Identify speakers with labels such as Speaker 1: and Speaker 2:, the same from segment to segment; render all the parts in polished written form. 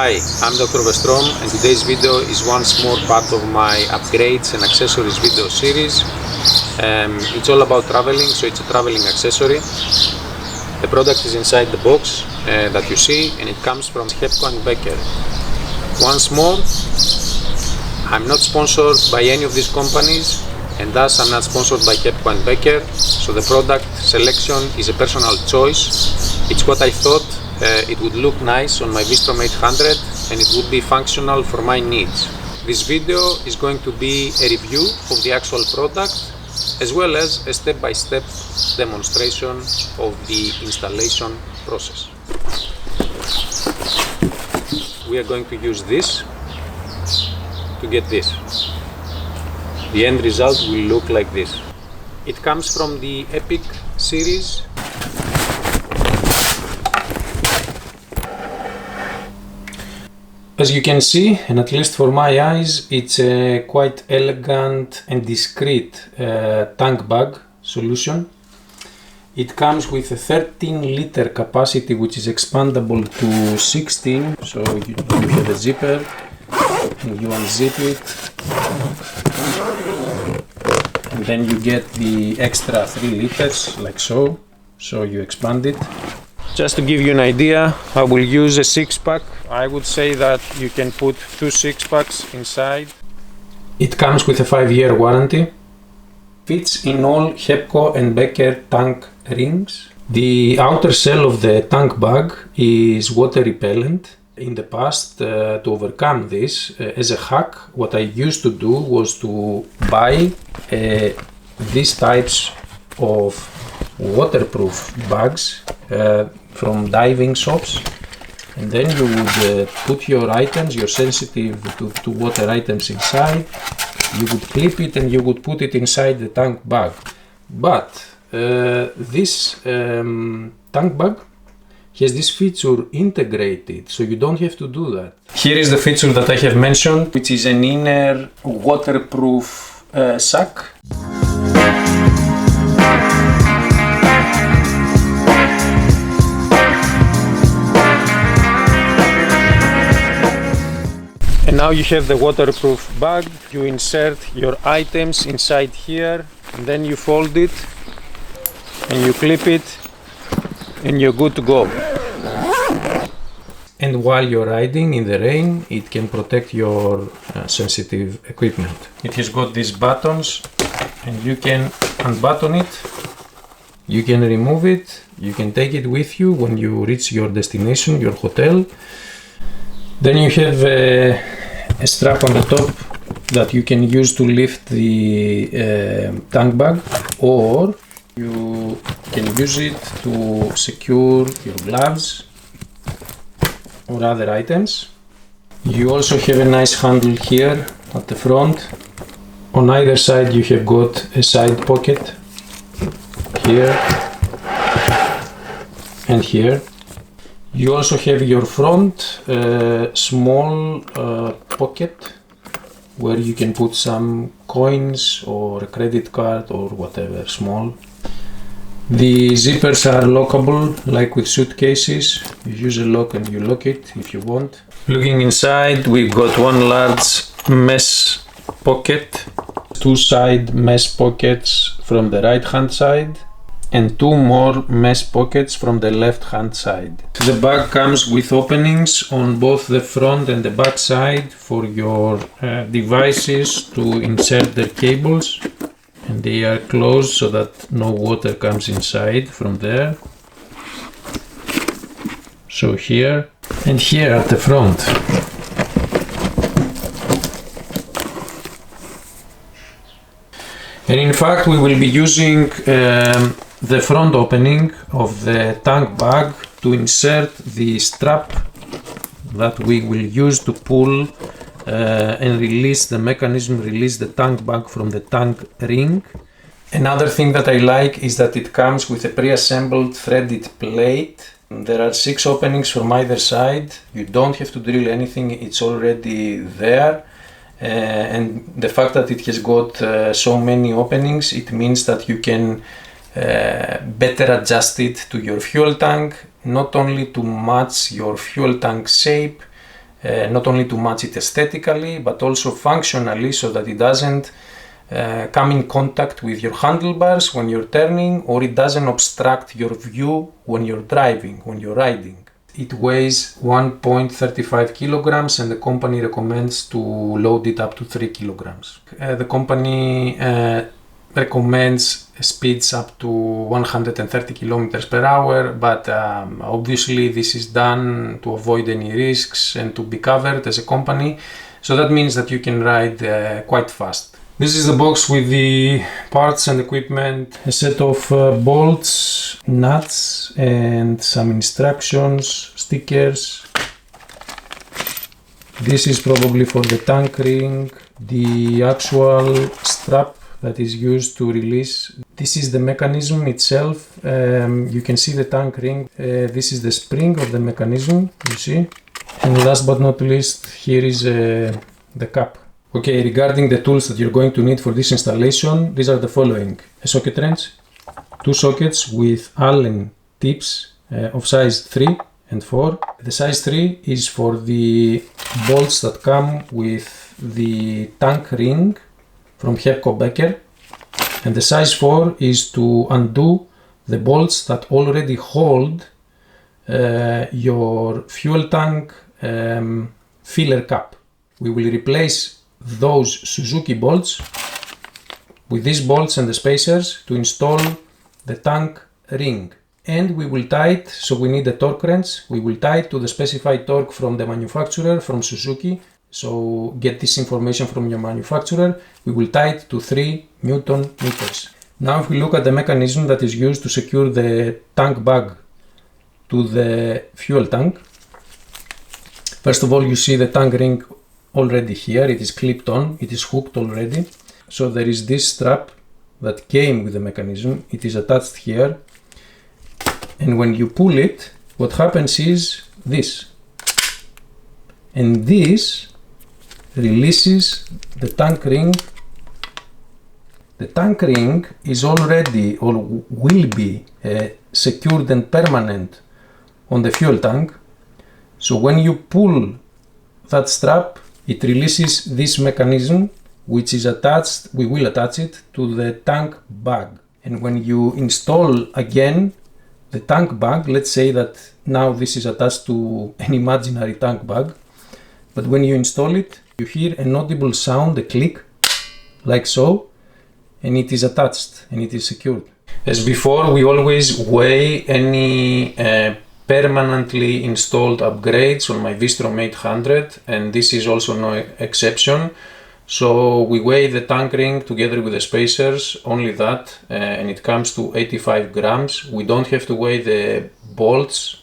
Speaker 1: Hi, I'm Dr. Vstrom, and today's video is once more part of my upgrades and accessories video series. It's all about traveling, so it's a traveling accessory. The product is inside the box that you see, and it comes from Hepco Becker. Once more, I'm not sponsored by any of these companies, and thus I'm not sponsored by Hepco Becker, so the product selection is a personal choice. It's what I thought it would look nice on my Vstrom 800 and it would be functional for my needs. This video is going to be a review of the actual product as well as a step-by-step demonstration of the installation process. We are going to use this to get this. The end result will look like this. It comes from the Epic series. As you can see, and at least for my eyes, it's a quite elegant and discreet tank bag solution. It comes with a 13-liter capacity which is expandable to 16, so you have a zipper and you unzip it, and then you get the extra 3 liters like so, so you expand it. Just to give you an idea, I will use a 6-pack. I would say that you can put 2 6-packs inside. It comes with a 5-year warranty. Fits in all Hepco and Becker tank rings. The outer shell of the tank bag is water repellent. In the past, to overcome this, as a hack, what I used to do was to buy these types of waterproof bags from diving shops, and then you would put your items, your sensitive to water items inside. You would clip it and you would put it inside the tank bag. But this tank bag has this feature integrated, so you don't have to do that. Here is the feature that I have mentioned, which is an inner waterproof sack. And now you have the waterproof bag. You insert your items inside here, and then you fold it and you clip it and you're good to go. And while you're riding in the rain, it can protect your sensitive equipment. It has got these buttons and you can unbutton it, you can remove it, you can take it with you when you reach your destination, your hotel. Then you have a strap on the top that you can use to lift the tank bag, or you can use it to secure your gloves or other items. You also have a nice handle here at the front. On either side you have got a side pocket here and here. You also have your front small pocket where you can put some coins or a credit card or whatever small. The zippers are lockable like with suitcases. You use a lock and you lock it if you want. Looking inside, we've got one large mesh pocket, 2 side mesh pockets from the right hand side, and 2 more mesh pockets from the left hand side. The bag comes with openings on both the front and the back side for your devices to insert their cables, and they are closed so that no water comes inside from there. So here and here at the front. And in fact we will be using the front opening of the tank bag to insert the strap that we will use to pull and release the mechanism, release the tank bag from the tank ring. Another thing that I like is that it comes with a pre-assembled threaded plate. There are 6 openings from either side. You don't have to drill anything, it's already there. And the fact that it has got so many openings, it means that you can better adjust it to your fuel tank, not only to match your fuel tank shape, not only to match it aesthetically, but also functionally, so that it doesn't come in contact with your handlebars when you're turning, or it doesn't obstruct your view when you're driving, when you're riding. It weighs 1.35 kilograms and the company recommends to load it up to 3 kilograms. The company recommends speeds up to 130 kilometers per hour, but obviously this is done to avoid any risks and to be covered as a company, so that means that you can ride quite fast. This is the box with the parts and equipment, a set of bolts, nuts and some instructions, stickers. This is probably for the tank ring, the actual strap that is used to release. This is the mechanism itself. You can see the tank ring. This is the spring of the mechanism, you see. And last but not least, here is the cap. Okay, regarding the tools that you're going to need for this installation, these are the following: a socket wrench, 2 sockets with Allen tips of size 3 and 4. The size 3 is for the bolts that come with the tank ring from Hepco Becker, and the size 4 is to undo the bolts that already hold your fuel tank filler cap. We will replace those Suzuki bolts with these bolts and the spacers to install the tank ring, and we will tie it, so we need a torque wrench. We will tie it to the specified torque from the manufacturer, from Suzuki. So get this information from your manufacturer. We will tie it to 3 Newton meters. Now if we look at the mechanism that is used to secure the tank bag to the fuel tank, first of all you see the tank ring already here. It is clipped on, it is hooked already. So there is this strap that came with the mechanism. It is attached here, and when you pull it, what happens is this, and this releases the tank ring. The tank ring is already, or will be, secured and permanent on the fuel tank. So when you pull that strap, it releases this mechanism, which is attached, we will attach it to the tank bag. And when you install again the tank bag, let's say that now this is attached to an imaginary tank bag, but when you install it, you hear an audible sound, a click, like so, and it is attached and it is secured. As before, we always weigh any permanently installed upgrades on my Vstrom 800, and this is also no exception. So we weigh the tank ring together with the spacers, only that, and it comes to 85 grams. We don't have to weigh the bolts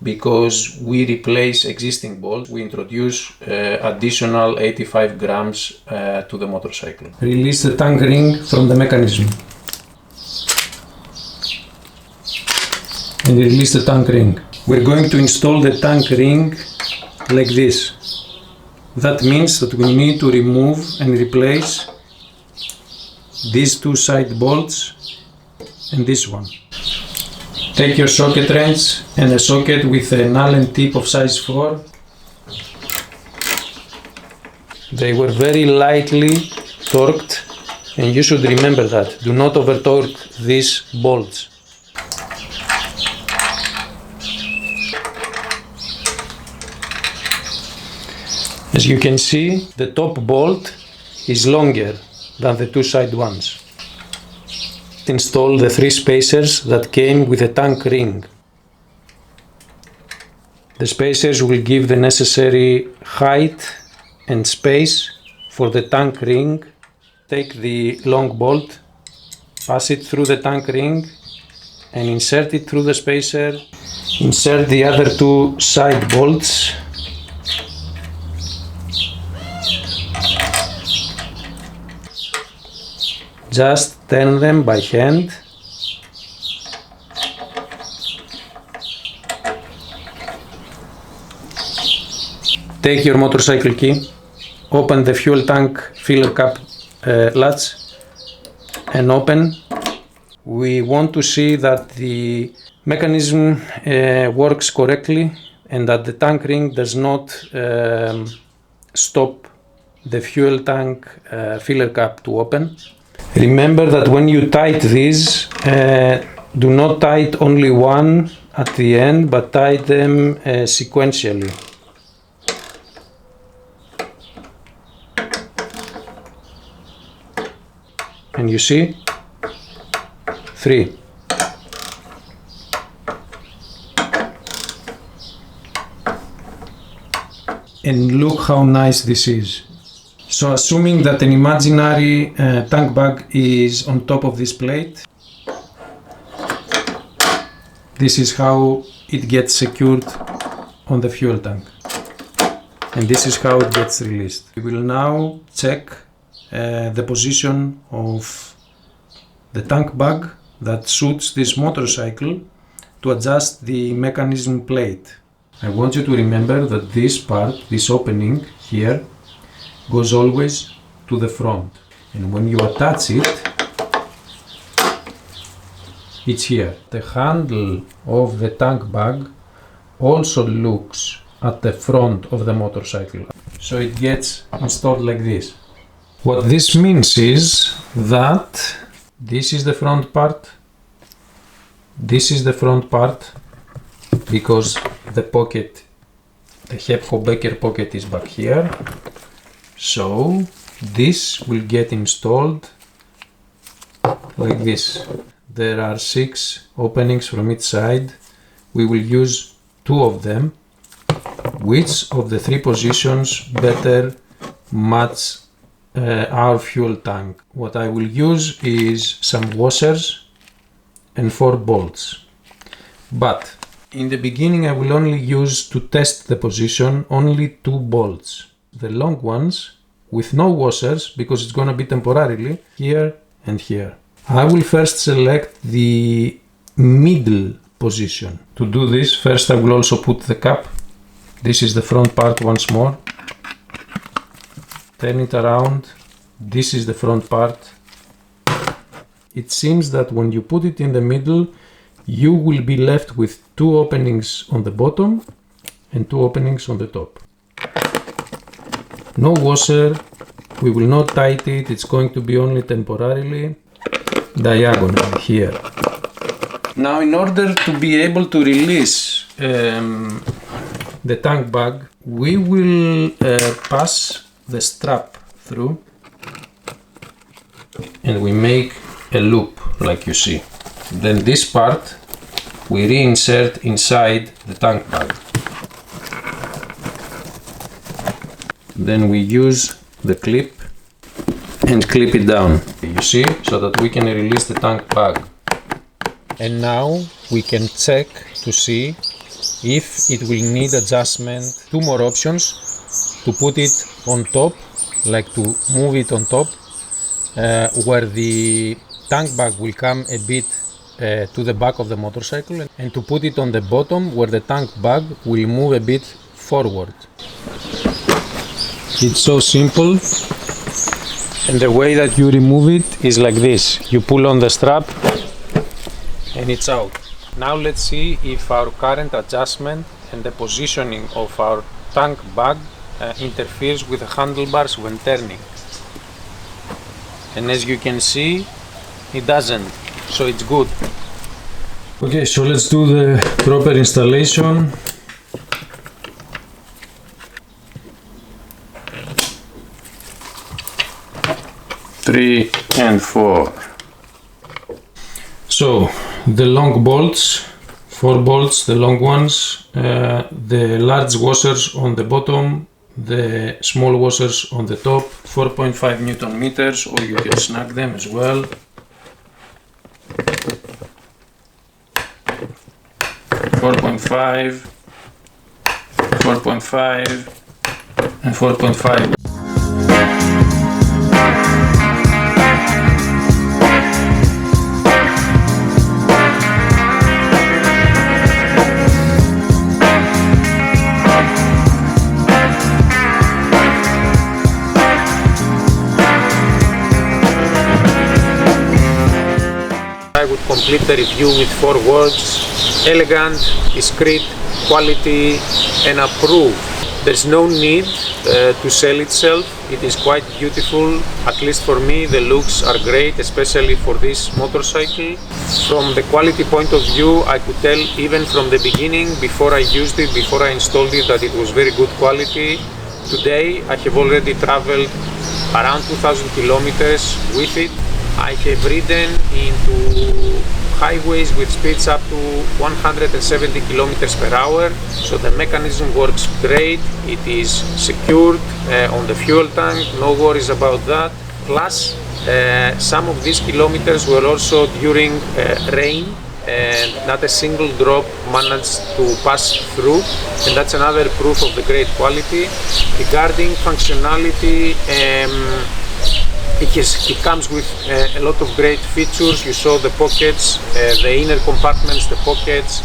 Speaker 1: because we replace existing bolts. We introduce additional 85 grams to the motorcycle. Release the tank ring from the mechanism and release the tank ring. We're going to install the tank ring like this. That means that we need to remove and replace these 2 side bolts and this one. Take your socket wrench and a socket with an Allen tip of size 4. They were very lightly torqued, and you should remember that. Do not over torque these bolts. As you can see, the top bolt is longer than the 2 side ones. Install the 3 spacers that came with the tank ring. The spacers will give the necessary height and space for the tank ring. Take the long bolt, pass it through the tank ring and insert it through the spacer. Insert the other 2 side bolts. Just turn them by hand. Take your motorcycle key, open the fuel tank filler cap latch and open. We want to see that the mechanism works correctly and that the tank ring does not stop the fuel tank filler cap to open. Remember that when you tight these, do not tight only one at the end, but tight them sequentially. And you see, 3. And look how nice this is. So assuming that an imaginary tank bag is on top of this plate, this is how it gets secured on the fuel tank. And this is how it gets released. We will now check the position of the tank bag that suits this motorcycle to adjust the mechanism plate. I want you to remember that this part, this opening here, goes always to the front. And when you attach it, it's here. The handle of the tank bag also looks at the front of the motorcycle. So it gets installed like this. What this means is that this is the front part, this is the front part, because the pocket, the Hepco Becker pocket is back here. So this will get installed like this. There are 6 openings from each side. We will use 2 of them. Which of the 3 positions better match our fuel tank? What I will use is some washers and 4 bolts. But in the beginning I will only use, to test the position, only 2 bolts. The long ones with no washers, because it's gonna be temporarily here and here. I will first select the middle position. To do this, first I will also put the cap. This is the front part once more. Turn it around. This is the front part. It seems that when you put it in the middle, you will be left with 2 openings on the bottom and 2 openings on the top. No washer, we will not tight it, it's going to be only temporarily diagonal here. Now in order to be able to release the tank bag, we will pass the strap through and we make a loop like you see. Then this part we reinsert inside the tank bag. Then we use the clip and clip it down, you see, so that we can release the tank bag. And now we can check to see if it will need adjustment. 2 more options: to put it on top, like to move it on top, where the tank bag will come a bit to the back of the motorcycle, and to put it on the bottom, where the tank bag will move a bit forward. It's so simple, and the way that you remove it is like this. You pull on the strap and it's out. Now let's see if our current adjustment and the positioning of our tank bag interferes with the handlebars when turning. And as you can see, it doesn't, so it's good. Okay, so let's do the proper installation. Three and 4. So the long bolts, 4 bolts, the long ones, the large washers on the bottom, the small washers on the top, 4.5 Newton meters, or you can snag them as well. 4.5, 4.5 and 4.5. complete the review with 4 words: elegant, discreet, quality, and approved. There's no need to sell itself. It is quite beautiful, at least for me. The looks are great, especially for this motorcycle. From the quality point of view, I could tell even from the beginning, before I used it, before I installed it, that it was very good quality. Today I have already traveled around 2000 kilometers with it. I have ridden into highways with speeds up to 170 kilometers per hour, so the mechanism works great. It is secured on the fuel tank, no worries about that. Plus some of these kilometers were also during rain, and not a single drop managed to pass through, and that's another proof of the great quality. Regarding functionality, it comes with a lot of great features. You saw the pockets, the inner compartments, the pockets.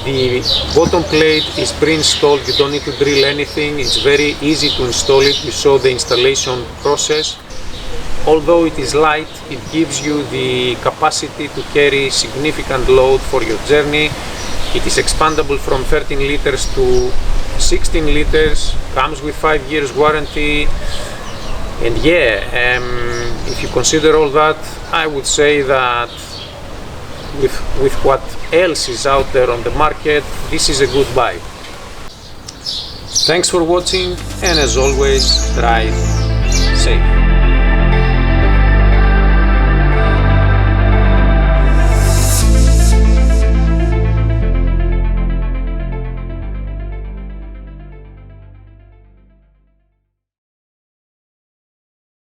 Speaker 1: The bottom plate is pre-installed, you don't need to drill anything. It's very easy to install it. You saw the installation process. Although it is light, it gives you the capacity to carry significant load for your journey. It is expandable from 13 liters to 16 liters, comes with 5 years warranty. And yeah, if you consider all that, I would say that with what else is out there on the market, this is a good buy. Thanks for watching, and as always, drive safe.